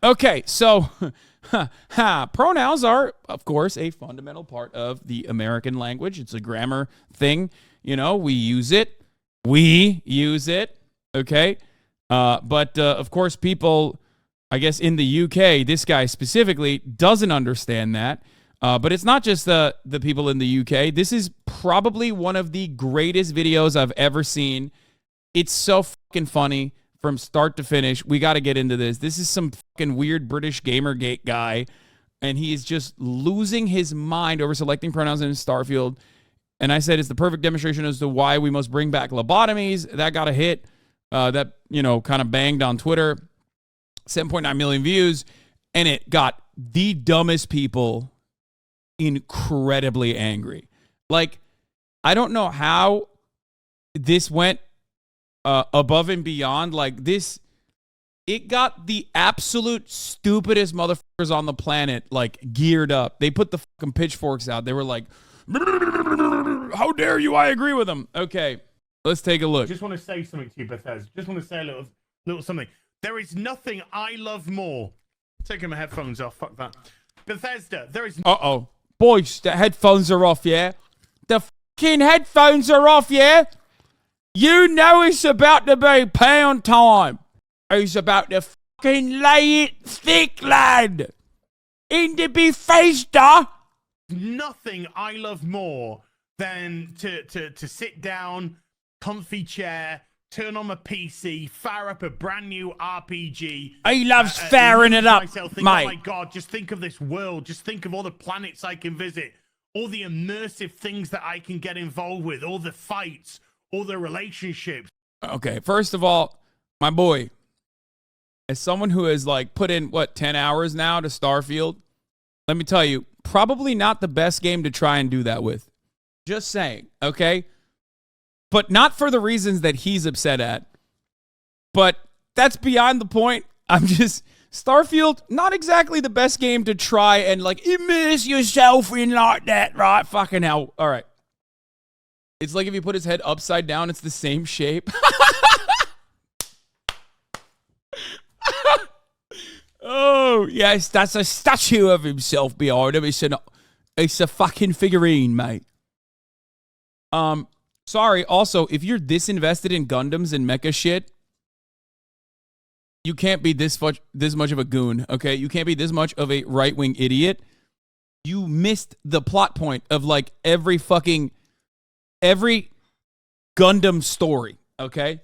Okay, so pronouns are, of course, a fundamental part of the American language. It's a grammar thing. You know, we use it. Okay? But of course, people, I guess in the UK, this guy specifically doesn't understand that. But it's not just the people in the UK. This is probably one of the greatest videos I've ever seen. It's so fucking funny from start to finish. We got to get into this. This is some fucking weird British Gamergate guy, and he is just losing his mind over selecting pronouns in Starfield. And I said it's the perfect demonstration as to why we must bring back lobotomies. That got a hit. That, you know, kind of banged on Twitter. 7.9 million views. And it got the dumbest people incredibly angry. Like, I don't know how this went above and beyond. Like, this, it got the absolute stupidest motherfuckers on the planet, like, geared up. They put the fucking pitchforks out. They were like, how dare you? I agree with them. Okay, let's take a look. Just want to say something to you, Bethesda. Just want to say a little something. There is nothing I love more. Taking my headphones off. Fuck that. Bethesda, there is... Uh-oh. Boys, the headphones are off, yeah? The fucking headphones are off, yeah? You know it's about to be pound time. He's about to fucking lay it thick, lad. In the Bethesda. Nothing I love more than to sit down, comfy chair, turn on my PC, fire up a brand new RPG. He loves firing it up, mate. Oh my God, just think of this world. Just think of all the planets I can visit, all the immersive things that I can get involved with, all the fights, all the relationships. Okay, first of all, my boy, as someone who has like put in, 10 hours now to Starfield, let me tell you, probably not the best game to try and do that with. Just saying, okay? But not for the reasons that he's upset at. But that's beyond the point. Starfield, not exactly the best game to try and like immerse yourself in like that, right? Fucking hell. All right. It's like if you put his head upside down, it's the same shape. Oh, yes, that's a statue of himself behind him. It's a fucking figurine, mate. Sorry, also, if you're this invested in Gundams and mecha shit, you can't be this much of a goon, okay? You can't be this much of a right-wing idiot. You missed the plot point of, like, every Gundam story, okay?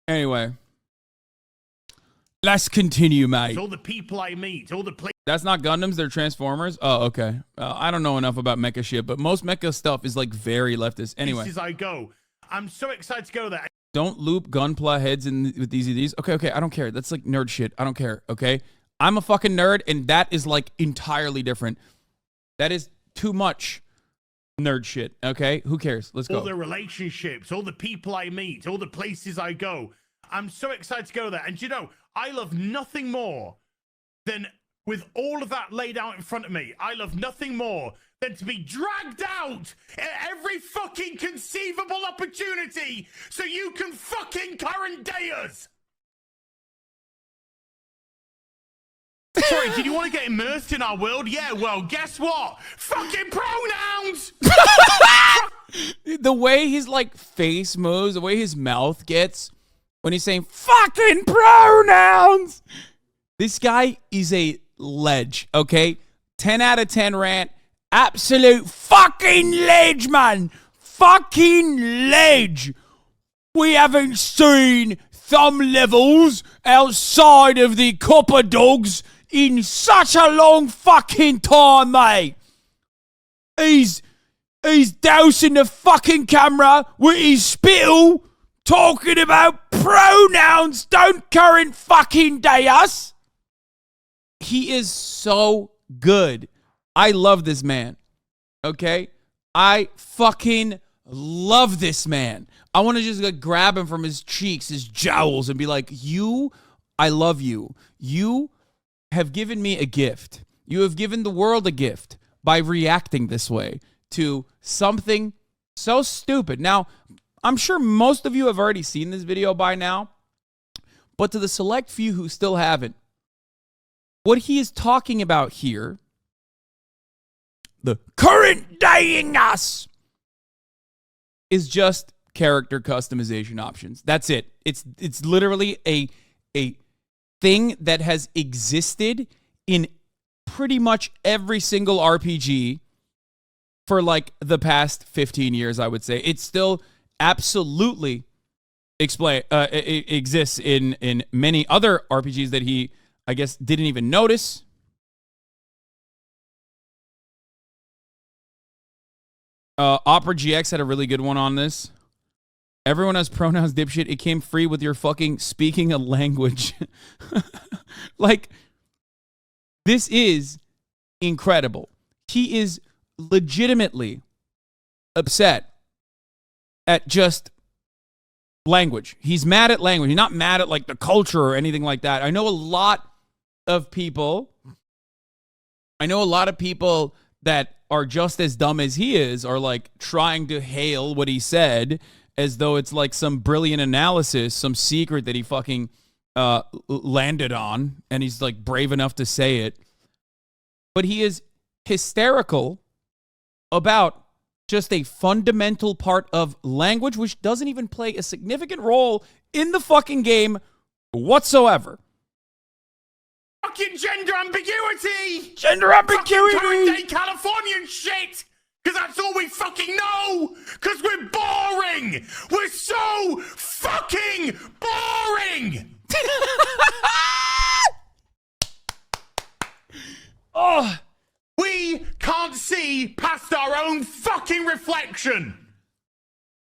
Anyway. Let's continue, mate. It's all the people I meet, all the places. That's not Gundams, they're Transformers. Oh, okay. I don't know enough about mecha shit, but most mecha stuff is like very leftist. Anyway. Places I go. I'm so excited to go there. Don't loop gunpla heads in with these. Okay, I don't care. That's like nerd shit. I don't care, okay? I'm a fucking nerd, and that is like entirely different. That is too much nerd shit, okay? Who cares? Let's go. All the relationships, all the people I meet, all the places I go. I'm so excited to go there. And you know, I love nothing more than, with all of that laid out in front of me, I love nothing more than to be dragged out at every fucking conceivable opportunity so you can fucking current day us. Sorry, did you want to get immersed in our world? Yeah, well, guess what? Fucking pronouns! The way his like face moves, the way his mouth gets when he's saying fucking pronouns. This guy is a ledge, okay? 10 out of 10 rant. Absolute fucking ledge, man. Fucking ledge. We haven't seen thumb levels outside of the copper dogs in such a long fucking time, mate. He's dousing the fucking camera with his spittle, talking about pronouns don't current fucking day us. He is so good. I love this man. Okay? I fucking love this man. I want to just like grab him from his cheeks, his jowls, and be like, I love you. You have given me a gift. You have given the world a gift by reacting this way to something so stupid. Now, I'm sure most of you have already seen this video by now, But to the select few who still haven't, what he is talking about here, the current daying us, is just character customization options. That's it. It's literally a thing that has existed in pretty much every single RPG for like the past 15 years, I would say. It still absolutely exists in many other RPGs that he, I guess, didn't even notice. Opera GX had a really good one on this. Everyone has pronouns, dipshit. It came free with your fucking speaking a language. Like, this is incredible. He is legitimately upset at just language. He's mad at language. He's not mad at like the culture or anything like that. I know a lot of people that are just as dumb as he is are like trying to hail what he said as though it's like some brilliant analysis, some secret that he fucking landed on, and he's like brave enough to say it. But he is hysterical about just a fundamental part of language, which doesn't even play a significant role in the fucking game whatsoever. Fucking gender ambiguity! Gender ambiguity! Current day Californian shit! Because that's all we fucking know! Because we're boring! We're so fucking boring! Oh, we can't see past our own fucking reflection!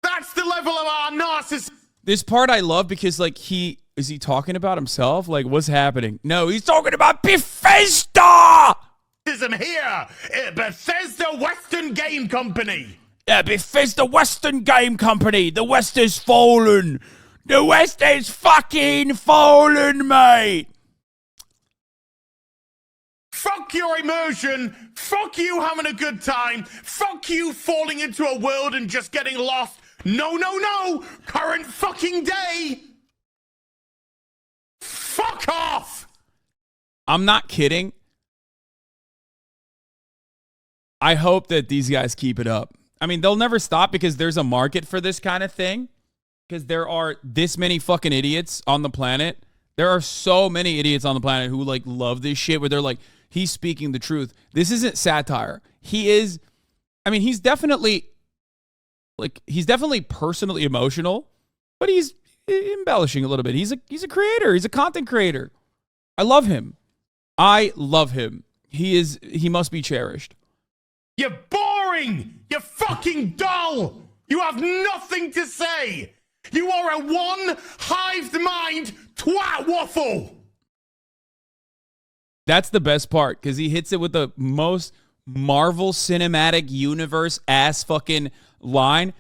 That's the level of our narcissism! this part I love because, like, is he talking about himself? Like, what's happening? No, he's talking about Bethesda! Here at Bethesda Western Game Company. Yeah, Bethesda Western Game Company. The West is fallen. The West is fucking fallen, mate. Fuck your immersion. Fuck you having a good time. Fuck you falling into a world and just getting lost. No, no, no. Current fucking day. Fuck off. I'm not kidding. I hope that these guys keep it up. I mean, they'll never stop because there's a market for this kind of thing. Because there are this many fucking idiots on the planet. There are so many idiots on the planet who like love this shit where they're like, he's speaking the truth. This isn't satire. He is, I mean, he's definitely personally emotional, but he's embellishing a little bit. He's a creator. He's a content creator. I love him. He must be cherished. You're boring! You're fucking dull! You have nothing to say! You are a one-hived mind twat waffle! That's the best part, because he hits it with the most Marvel Cinematic Universe ass fucking line.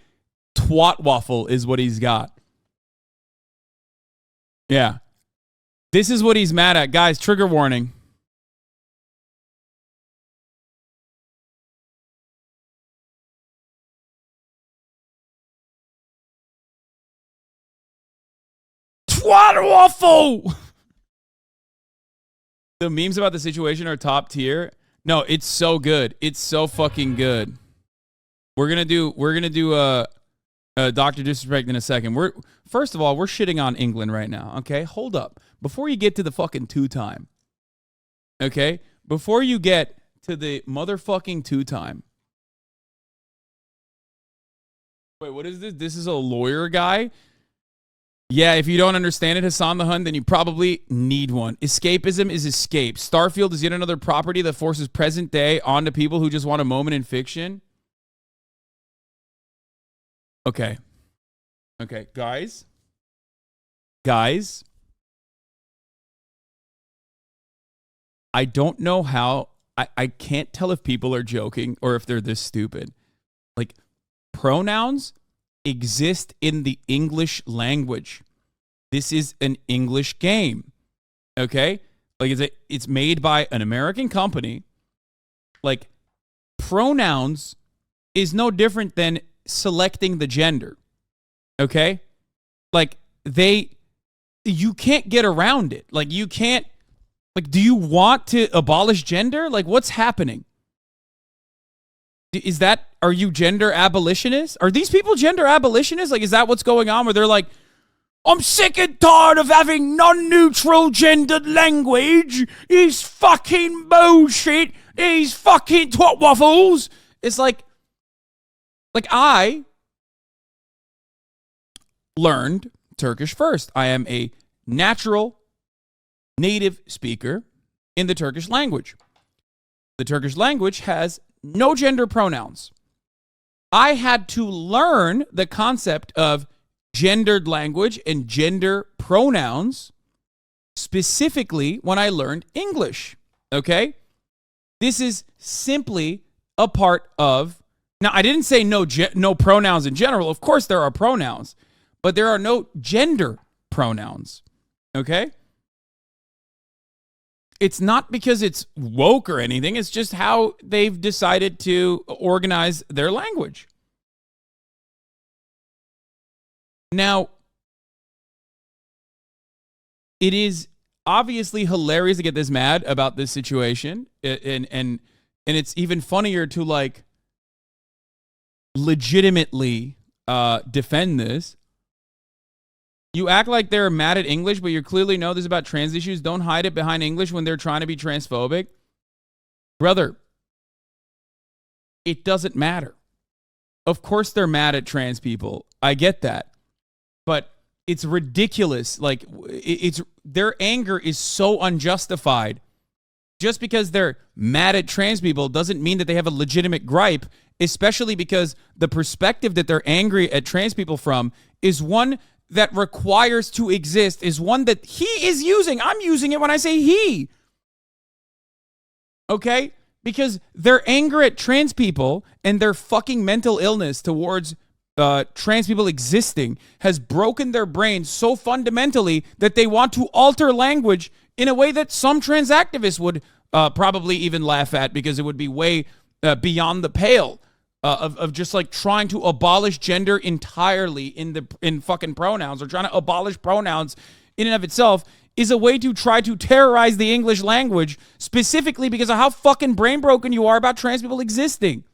Twat waffle is what he's got. Yeah. This is what he's mad at. Guys, trigger warning. Twat waffle! The memes about the situation are top tier. No, it's so good. It's so fucking good. We're gonna do Dr. Disrespect in a second. First of all, we're shitting on England right now. Okay, hold up. Before you get to the fucking two-time. Okay, before you get to the motherfucking two-time. Wait, what is this? This is a lawyer guy. Yeah, if you don't understand it, Hasan the Hun, then you probably need one. Escapism is escape. Starfield is yet another property that forces present day onto people who just want a moment in fiction. Okay. Okay, guys. I don't know how. I can't tell if people are joking or if they're this stupid. Like, pronouns exist in the English language. This is an English game. Okay? Like, it's made by an American company. Like, pronouns is no different than selecting the gender. Okay? Like, you can't get around it. Like, you can't, like, do you want to abolish gender? Like, what's happening? Are you gender abolitionists? Are these people gender abolitionists? Like, is that what's going on where they're like, I'm sick and tired of having non-neutral gendered language. He's fucking bullshit. He's fucking twat waffles. It's like I learned Turkish first. I am a natural native speaker in the Turkish language. The Turkish language has no gender pronouns. I had to learn the concept of gendered language and gender pronouns specifically when I learned English. Okay? This is simply a part of. Now, I didn't say no pronouns in general. Of course, there are pronouns, but there are no gender pronouns. Okay? It's not because it's woke or anything. It's just how they've decided to organize their language. Now, it is obviously hilarious to get this mad about this situation, and it's even funnier to like legitimately defend this. You act like they're mad at English, but you clearly know this is about trans issues. Don't hide it behind English when they're trying to be transphobic. Brother, it doesn't matter. Of course they're mad at trans people. I get that. But it's ridiculous. Like, their anger is so unjustified. Just because they're mad at trans people doesn't mean that they have a legitimate gripe, especially because the perspective that they're angry at trans people from is one that requires to exist, is one that he is using. I'm using it when I say he. Okay? Because their anger at trans people and their fucking mental illness towards trans people existing has broken their brains so fundamentally that they want to alter language in a way that some trans activists would probably even laugh at, because it would be way beyond the pale of just like trying to abolish gender entirely in fucking pronouns, or trying to abolish pronouns in and of itself is a way to try to terrorize the English language, specifically because of how fucking brain broken you are about trans people existing.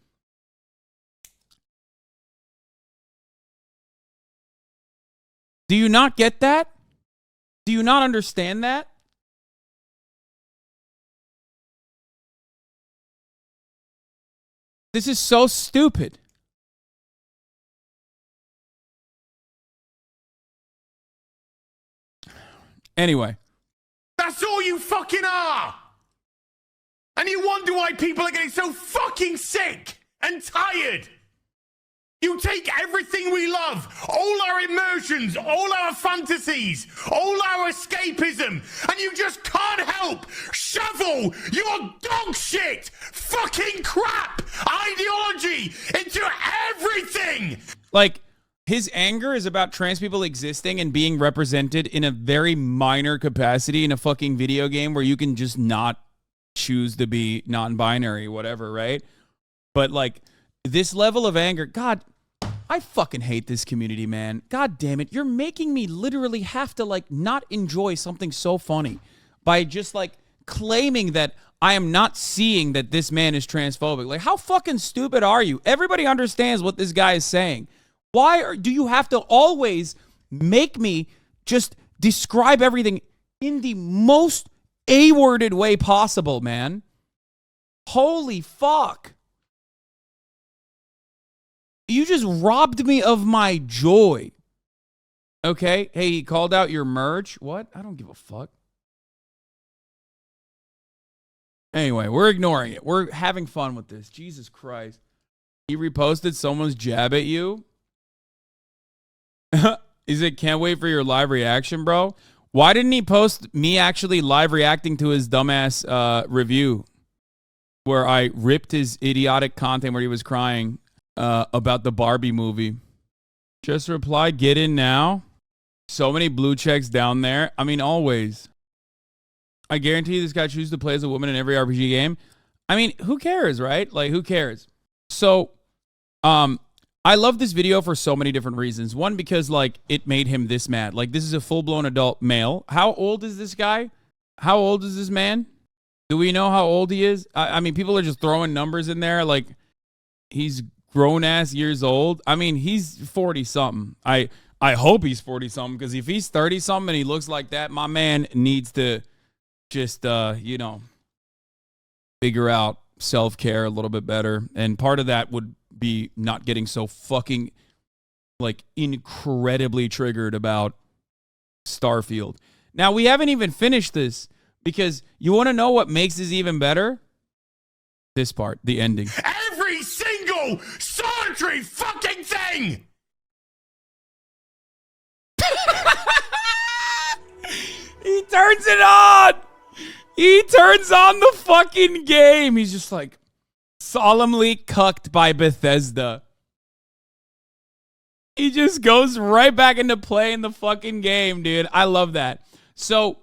Do you not get that? Do you not understand that? This is so stupid. Anyway. That's all you fucking are! And you wonder why people are getting so fucking sick and tired! You take everything we love, all our emotions, all our fantasies, all our escapism, and you just can't help shovel your dog shit, fucking crap ideology into everything. Like, his anger is about trans people existing and being represented in a very minor capacity in a fucking video game where you can just not choose to be non-binary, whatever, right? But like, this level of anger, God, I fucking hate this community, man. God damn it. You're making me literally have to like not enjoy something so funny by just like claiming that I am not seeing that this man is transphobic. Like, how fucking stupid are you? Everybody understands what this guy is saying. Why do you have to always make me just describe everything in the most A-worded way possible, man? Holy fuck. You just robbed me of my joy. Okay? Hey, he called out your merch. What? I don't give a fuck. Anyway, we're ignoring it. We're having fun with this. Jesus Christ. He reposted someone's jab at you. Is it can't wait for your live reaction, bro? Why didn't he post me actually live reacting to his dumbass review where I ripped his idiotic content where he was crying about the Barbie movie? Just reply, get in now. So many blue checks down there. I mean, always. I guarantee you this guy chooses to play as a woman in every RPG game. I mean, who cares, right? Like, who cares? So, I love this video for so many different reasons. One, because like it made him this mad. Like this is a full-blown adult male. How old is this guy? How old is this man? Do we know how old he is? I mean, people are just throwing numbers in there. Like he's grown-ass years old. I mean, he's 40-something. I hope he's 40-something, because if he's 30-something and he looks like that, my man needs to just, you know, figure out self-care a little bit better. And part of that would be not getting so fucking, like, incredibly triggered about Starfield. Now, we haven't even finished this, because you want to know what makes this even better? This part, the ending. Every single solitary fucking thing! He turns it on! He turns on the fucking game. He's just like solemnly cucked by Bethesda. He just goes right back into playing the fucking game, dude. I love that. So,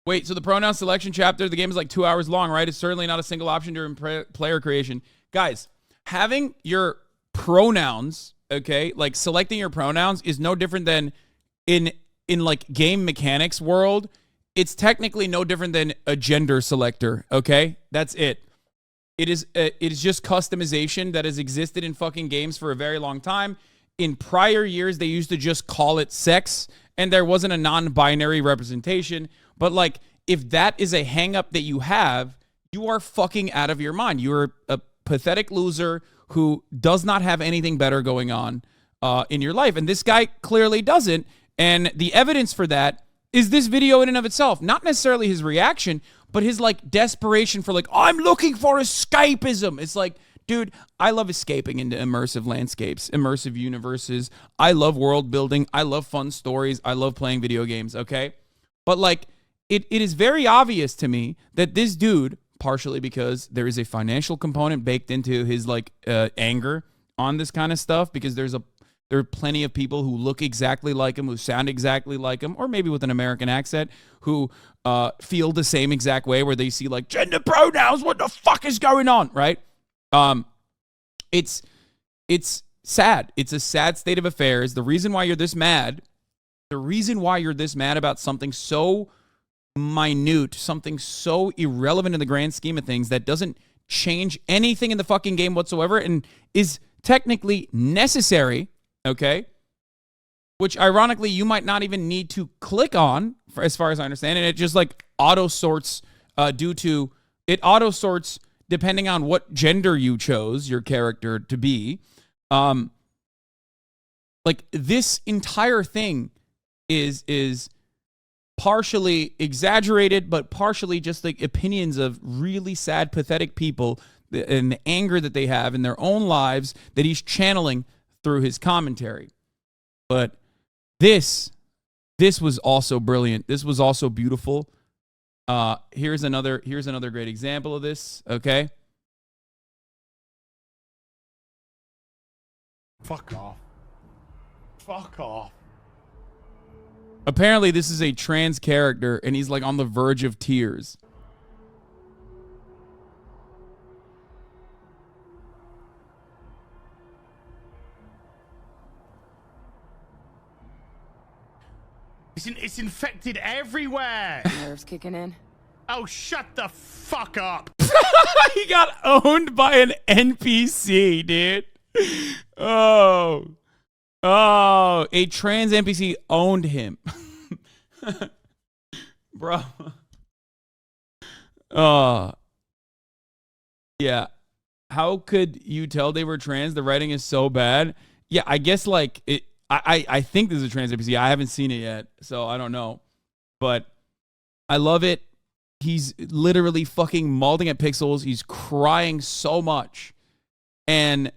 wait, so the pronoun selection chapter, the game is like 2 hours long, right? It's certainly not a single option during player creation. Guys, having your pronouns, okay, like selecting your pronouns is no different than in like game mechanics world. It's technically no different than a gender selector, okay? That's it. It is just customization that has existed in fucking games for a very long time. In prior years, they used to just call it sex, and there wasn't a non-binary representation. But, like, if that is a hang-up that you have, you are fucking out of your mind. You're a pathetic loser who does not have anything better going on in your life. And this guy clearly doesn't. And the evidence for that is this video in and of itself. Not necessarily his reaction, but his, like, desperation for, like, I'm looking for escapism. It's like, dude, I love escaping into immersive landscapes, immersive universes. I love world building. I love fun stories. I love playing video games, okay? But, like, it is very obvious to me that this dude, partially because there is a financial component baked into his, like, anger on this kind of stuff, because there are plenty of people who look exactly like him, who sound exactly like him, or maybe with an American accent, who feel the same exact way, where they see, like, gender pronouns, what the fuck is going on, right? It's sad. It's a sad state of affairs. The reason why you're this mad about something so minute, something so irrelevant in the grand scheme of things that doesn't change anything in the fucking game whatsoever and is technically necessary, okay? Which, ironically, you might not even need to click on, as far as I understand, and it just, like, auto-sorts depending on what gender you chose your character to be. Like, this entire thing is partially exaggerated, but partially just, like, opinions of really sad, pathetic people and the anger that they have in their own lives that he's channeling through his commentary. But this was also brilliant. This was also beautiful. Here's another great example of this, okay? Fuck off. Fuck off. Apparently this is a trans character and he's, like, on the verge of tears. It's infected everywhere. Nerves kicking in. Oh, shut the fuck up. He got owned by an NPC, dude. Oh, a trans NPC owned him. Bro. Yeah. How could you tell they were trans? The writing is so bad. Yeah, I guess, like, I think this is a trans NPC. I haven't seen it yet, so I don't know. But I love it. He's literally fucking mauling at pixels. He's crying so much. And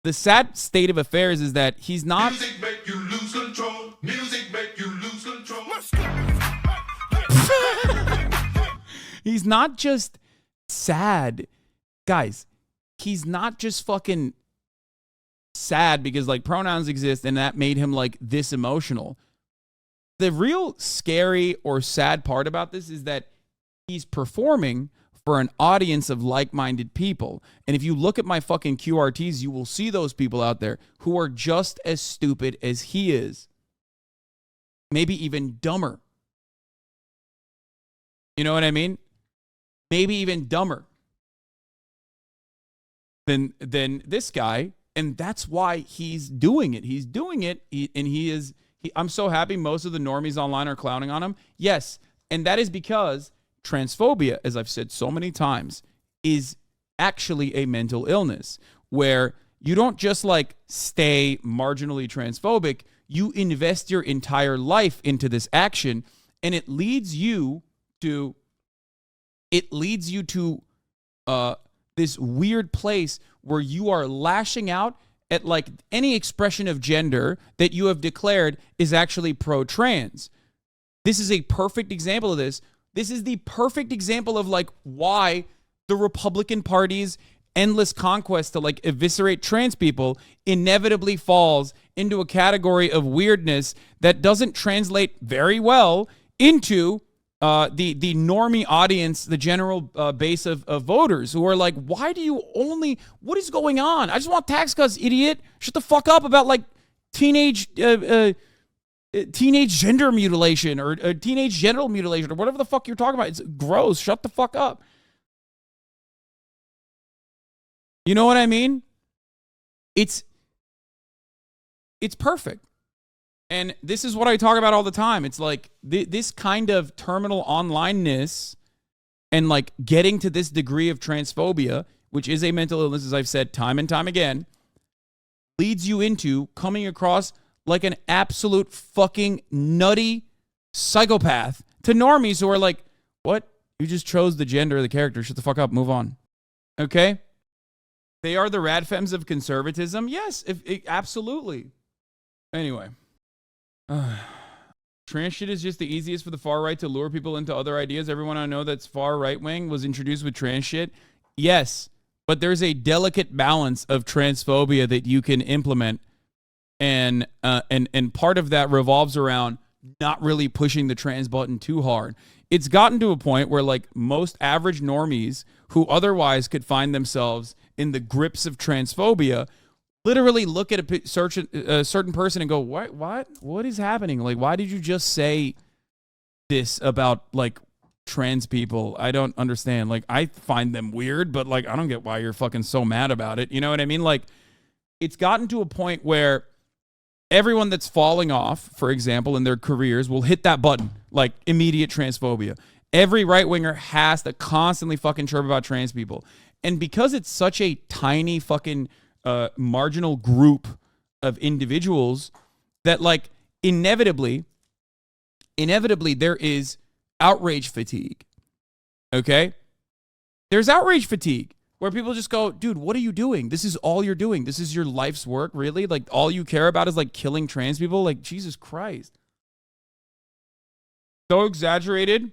the sad state of affairs is that he's not... Music make you lose control. Music make you lose control. He's not just sad. Guys, he's not just fucking sad because, like, pronouns exist and that made him, like, this emotional. The real scary or sad part about this is that he's performing for an audience of like-minded people. And if you look at my fucking QRTs, you will see those people out there who are just as stupid as he is. Maybe even dumber. You know what I mean? Maybe even dumber than this guy. And that's why he's doing it. He's doing it. I'm so happy most of the normies online are clowning on him. Yes. And that is because transphobia, as I've said so many times, is actually a mental illness where you don't just like stay marginally transphobic. You invest your entire life into this action, and it leads you to this weird place where you are lashing out at like any expression of gender that you have declared is actually pro-trans. This is a perfect example of this. This is the perfect example of like why the Republican Party's endless conquest to like eviscerate trans people inevitably falls into a category of weirdness that doesn't translate very well into the normie audience, the general base of voters who are like, why do you only, what is going on? I just want tax cuts, idiot. Shut the fuck up about like teenage gender mutilation or teenage genital mutilation or whatever the fuck you're talking about. It's gross. Shut the fuck up. You know what I mean? It's perfect. And this is what I talk about all the time. It's like this kind of terminal onlineness and like getting to this degree of transphobia, which is a mental illness, as I've said time and time again, leads you into coming across like an absolute fucking nutty psychopath to normies who are like, what? You just chose the gender of the character. Shut the fuck up. Move on. Okay? They are the radfems of conservatism. Yes, absolutely. Anyway. Trans shit is just the easiest for the far right to lure people into other ideas. Everyone I know that's far right wing was introduced with trans shit. Yes, but there's a delicate balance of transphobia that you can implement. And part of that revolves around not really pushing the trans button too hard. It's gotten to a point where like most average normies who otherwise could find themselves in the grips of transphobia literally look at a certain person and go, what is happening? Like, why did you just say this about like trans people? I don't understand. Like, I find them weird, but like, I don't get why you're fucking so mad about it. You know what I mean? Like, it's gotten to a point where everyone that's falling off, for example, in their careers will hit that button, like immediate transphobia. Every right-winger has to constantly fucking chirp about trans people. And because it's such a tiny fucking marginal group of individuals that like inevitably there is outrage fatigue. Okay? There's outrage fatigue where people just go, dude, what are you doing? This is all you're doing. This is your life's work, really? Like all you care about is like killing trans people? Like Jesus Christ. So exaggerated.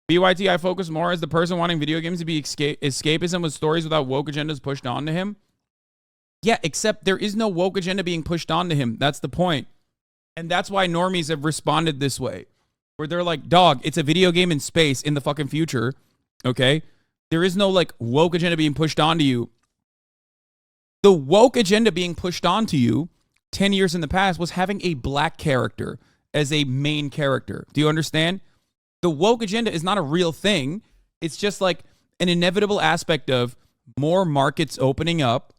BYT, I focus more as the person wanting video games to be escapism with stories without woke agendas pushed onto him. Yeah, except there is no woke agenda being pushed onto him. That's the point. And that's why normies have responded this way. Where they're like, dog, it's a video game in space in the fucking future. Okay? There is no like woke agenda being pushed onto you. The woke agenda being pushed onto you 10 years in the past was having a black character as a main character. Do you understand? The woke agenda is not a real thing. It's just like an inevitable aspect of more markets opening up.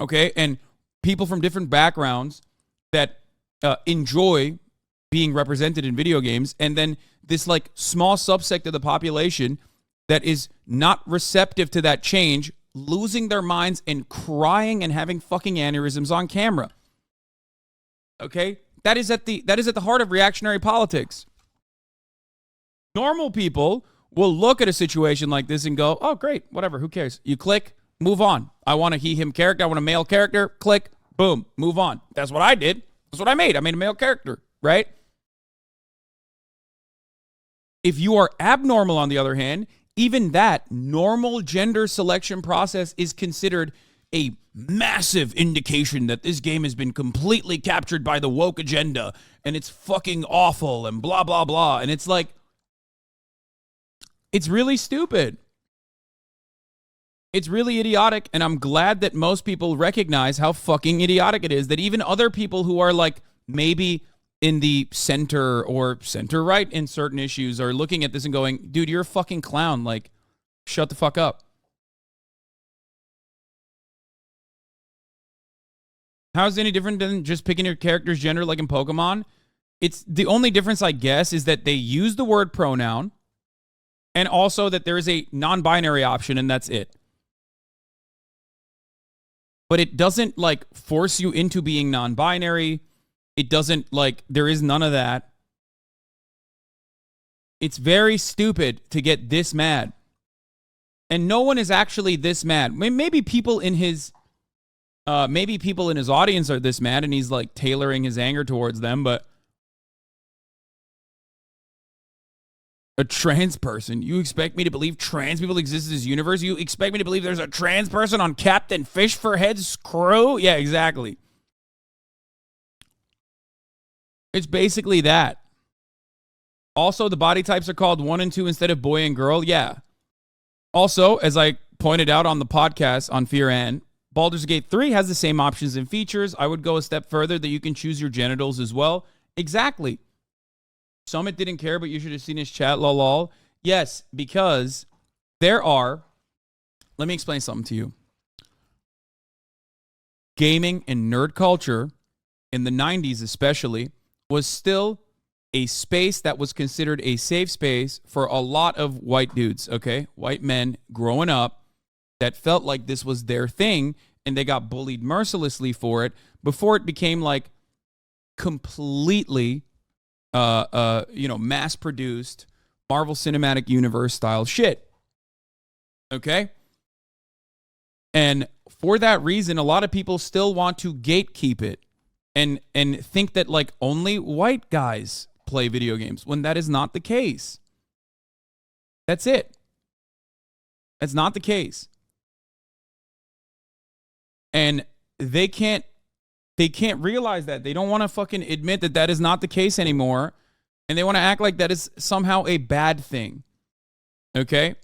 Okay, and people from different backgrounds that enjoy being represented in video games, and then this like small subsect of the population that is not receptive to that change, losing their minds and crying and having fucking aneurysms on camera. Okay, that is at the heart of reactionary politics. Normal people will look at a situation like this and go, "Oh, great, whatever, who cares?" You click. Move on. I want a he/him character. I want a male character. Click. Boom. Move on. That's what I did. That's what I made. I made a male character, right? If you are abnormal, on the other hand, even that normal gender selection process is considered a massive indication that this game has been completely captured by the woke agenda and it's fucking awful and blah, blah, blah. And it's like, It's really stupid. It's really idiotic, and I'm glad that most people recognize how fucking idiotic it is, that even other people who are like maybe in the center or center right in certain issues are looking at this and going, dude, you're a fucking clown. Like, shut the fuck up. How is it any different than just picking your character's gender like in Pokemon? It's the only difference, I guess, is that they use the word pronoun and also that there is a non-binary option, and that's it. But it doesn't, like, force you into being non-binary. It doesn't, like, there is none of that. It's very stupid to get this mad. And no one is actually this mad. Maybe people in his audience are this mad, and he's, like, tailoring his anger towards them, but a trans person? You expect me to believe trans people exist in this universe? You expect me to believe there's a trans person on Captain Fishforhead's crew? Yeah, exactly. It's basically that. Also, the body types are called 1 and 2 instead of boy and girl. Yeah. Also, as I pointed out on the podcast on Fear and, Baldur's Gate 3 has the same options and features. I would go a step further that you can choose your genitals as well. Exactly. Summit didn't care, but you should have seen his chat, lol. Yes, because there are... Let me explain something to you. Gaming and nerd culture, in the 90s especially, was still a space that was considered a safe space for a lot of white dudes, okay? White men growing up that felt like this was their thing, and they got bullied mercilessly for it before it became like completely... mass-produced Marvel Cinematic Universe style shit. Okay? And for that reason, a lot of people still want to gatekeep it and think that like only white guys play video games when that is not the case. That's it. That's not the case. And they can't realize that. They don't want to fucking admit that that is not the case anymore. And they want to act like that is somehow a bad thing. Okay?